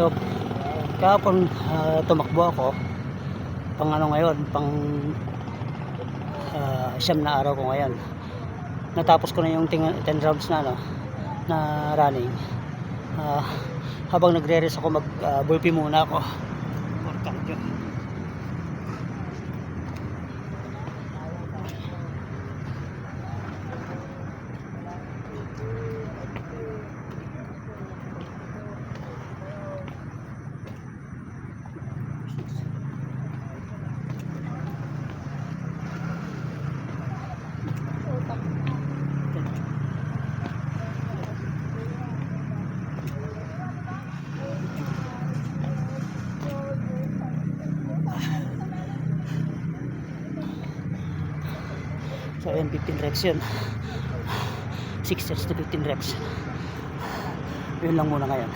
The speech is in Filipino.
So kahapon tumakbo ako pang ano ngayon, pang siyam na araw ko ngayon. Natapos ko na yung 10 rounds na ano, na running. Habang nagre-rest ako, mag burpee muna ako for cardio. So ayan, 15 reps yun, 6 sets to 15 reps. Yun lang muna ngayon.